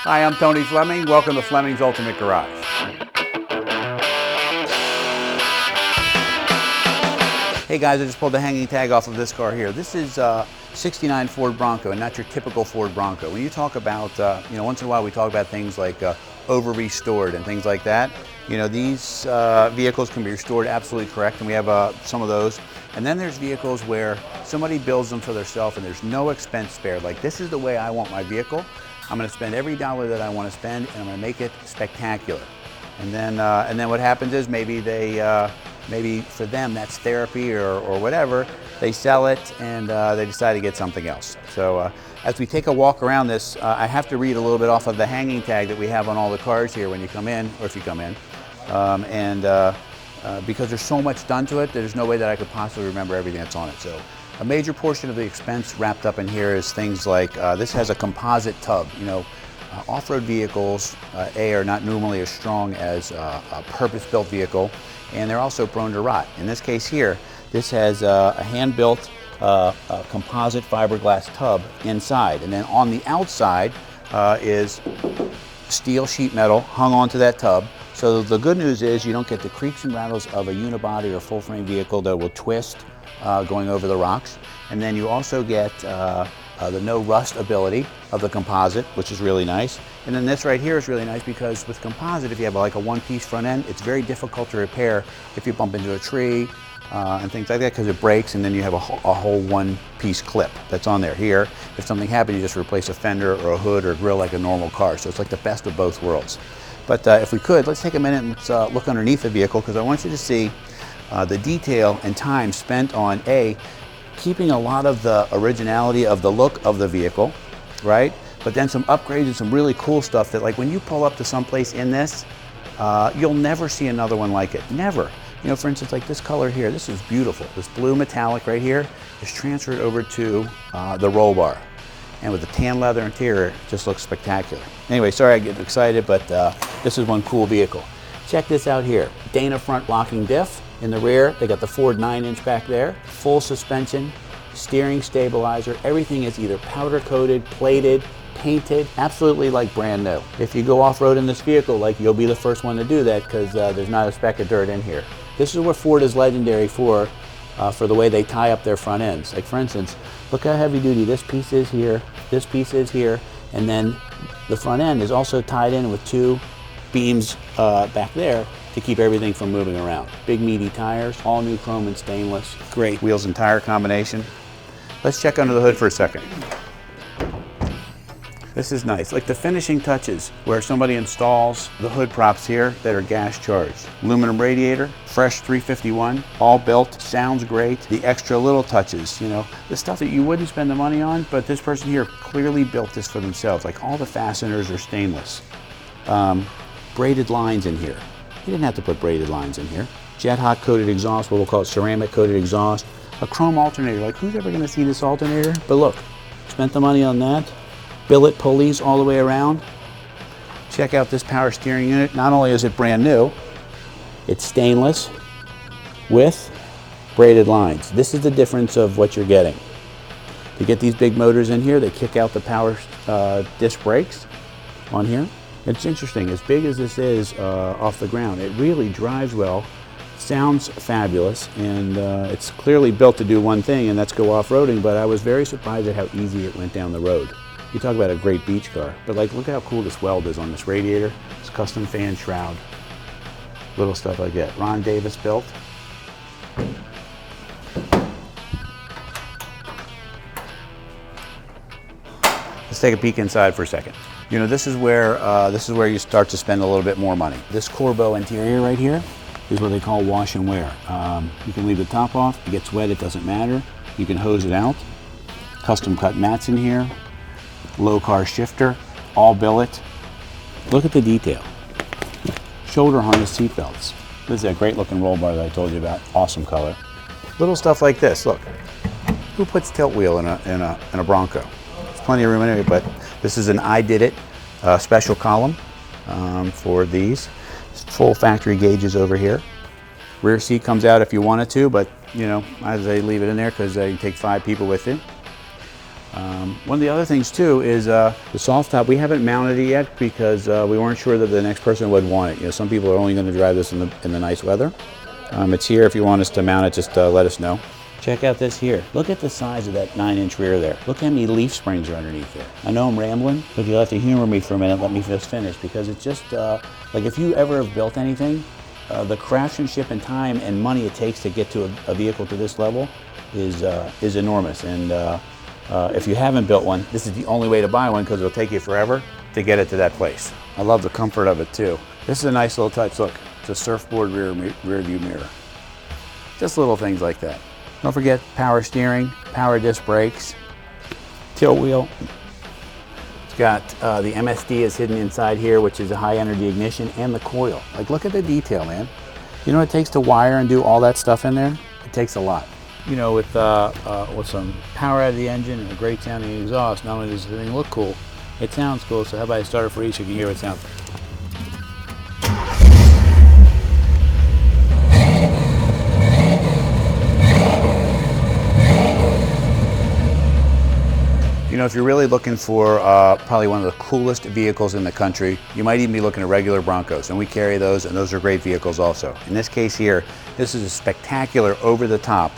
Hi, I'm Tony Fleming. Welcome to Fleming's Ultimate Garage. Hey guys, I just pulled the hanging tag off of this car here. This is '69 Ford Bronco, and not your typical Ford Bronco. When you talk about, once in a while we talk about things like over restored and things like that. These vehicles can be restored absolutely correct, and we have some of those. And then there's vehicles where somebody builds them for themselves and there's no expense spared. Like, this is the way I want my vehicle. I'm going to spend every dollar that I want to spend, and I'm going to make it spectacular. And then what happens is maybe for them that's therapy or whatever. They sell it and they decide to get something else. So as we take a walk around this, I have to read a little bit off of the hanging tag that we have on all the cars here when you come in, or if you come in. Because there's so much done to it, there's no way that I could possibly remember everything that's on it. So a major portion of the expense wrapped up in here is things like this has a composite tub. Off-road vehicles, are not normally as strong as a purpose-built vehicle, and they're also prone to rot. In this case here, this has a hand-built composite fiberglass tub inside, and then on the outside is steel sheet metal hung onto that tub. So the good news is you don't get the creaks and rattles of a unibody or full-frame vehicle that will twist going over the rocks. And then you also get the no rust ability of the composite, which is really nice. And then this right here is really nice because with composite, if you have like a one-piece front end, it's very difficult to repair if you bump into a tree and things like that, because it breaks and then you have a whole one-piece clip that's on there. Here, if something happened, you just replace a fender or a hood or a grill like a normal car. So it's like the best of both worlds. But if we could, let's take a minute and let's look underneath the vehicle, because I want you to see the detail and time spent on keeping a lot of the originality of the look of the vehicle, right? But then some upgrades and some really cool stuff that, like, when you pull up to someplace in this, you'll never see another one like it. Never. For instance, like this color here, this is beautiful. This blue metallic right here is transferred over to the roll bar. And with the tan leather interior, it just looks spectacular. Anyway, sorry I get excited, but this is one cool vehicle. Check this out here. Dana front locking diff. In the rear, they got the Ford 9-inch back there. Full suspension, steering stabilizer. Everything is either powder coated, plated, painted, absolutely like brand new. If you go off-road in this vehicle, like, you'll be the first one to do that, because there's not a speck of dirt in here. This is what Ford is legendary for the way they tie up their front ends. Like, for instance, look how heavy duty this piece is here, this piece is here, and then the front end is also tied in with two beams back there to keep everything from moving around. Big meaty tires, all new chrome and stainless. Great wheels and tire combination. Let's check under the hood for a second. This is nice, like the finishing touches where somebody installs the hood props here that are gas charged. Aluminum radiator, fresh 351, all built, sounds great. The extra little touches, the stuff that you wouldn't spend the money on, but this person here clearly built this for themselves. Like, all the fasteners are stainless. Braided lines in here. You didn't have to put braided lines in here. Jet hot coated exhaust, what we'll call it ceramic coated exhaust. A chrome alternator, like, who's ever gonna see this alternator? But look, spent the money on that. Billet pulleys all the way around. Check out this power steering unit. Not only is it brand new, it's stainless with braided lines. This is the difference of what you're getting. To get these big motors in here, they kick out the power disc brakes on here. It's interesting, as big as this is off the ground, it really drives well, sounds fabulous, and it's clearly built to do one thing, and that's go off-roading, but I was very surprised at how easy it went down the road. You talk about a great beach car, but like, look how cool this weld is on this radiator. It's custom fan shroud, little stuff like that. Ron Davis built. Let's take a peek inside for a second. This is where you start to spend a little bit more money. This Corbeau interior right here is what they call wash and wear. You can leave the top off. It gets wet, it doesn't matter. You can hose it out. Custom cut mats in here. Low car shifter, all billet. Look at the detail. Shoulder harness seat belts. This is a great looking roll bar that I told you about. Awesome color. Little stuff like this. Look, who puts tilt wheel in a Bronco? There's plenty of room in it, but this is an I Did It special column for these. Full factory gauges over here. Rear seat comes out if you wanted to, but I say leave it in there because you take 5 people with you. One of the other things too is the soft top. We haven't mounted it yet because we weren't sure that the next person would want it. You know, some people are only going to drive this in the nice weather. It's here. If you want us to mount it, just let us know. Check out this here. Look at the size of that 9-inch rear there. Look how many leaf springs are underneath there. I know I'm rambling, but you'll have to humor me for a minute. Let me just finish, because it's just like if you ever have built anything, the craftsmanship and time and money it takes to get to a vehicle to this level is enormous. And if you haven't built one, this is the only way to buy one, because it'll take you forever to get it to that place. I love the comfort of it too. This is a nice little touch. Look, it's a surfboard rear view mirror. Just little things like that. Don't forget power steering, power disc brakes, tilt wheel. It's got the MSD is hidden inside here, which is a high energy ignition, and the coil. Like, look at the detail, man. You know what it takes to wire and do all that stuff in there? It takes a lot. You know, with some power out of the engine and a great sounding exhaust, not only does the thing look cool, it sounds cool. So how about I start it for each so you can hear what it sounds like. You know, if you're really looking for probably one of the coolest vehicles in the country, you might even be looking at regular Broncos, and we carry those, and those are great vehicles also. In this case here, this is a spectacular over-the-top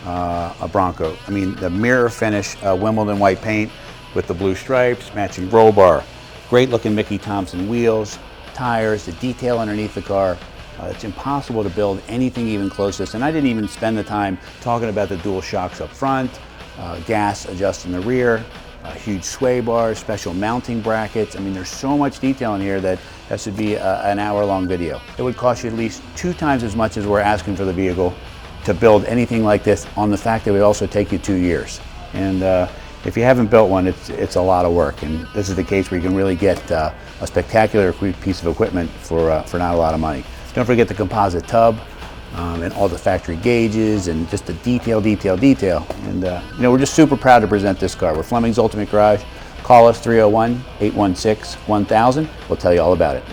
a Bronco. I mean, the mirror finish, Wimbledon white paint with the blue stripes, matching roll bar, great looking Mickey Thompson wheels, tires, the detail underneath the car. It's impossible to build anything even close to this, and I didn't even spend the time talking about the dual shocks up front, gas adjust in the rear, huge sway bars, special mounting brackets. I mean, there's so much detail in here that should be an hour-long video. It would cost you at least 2 times as much as we're asking for the vehicle to build anything like this, on the fact that it would also take you 2 years. And if you haven't built one, it's a lot of work. And this is the case where you can really get a spectacular piece of equipment for not a lot of money. Don't forget the composite tub. And all the factory gauges and just the detail. And you know, we're just super proud to present this car. We're Fleming's Ultimate Garage. Call us 301-816-1000. We'll tell you all about it.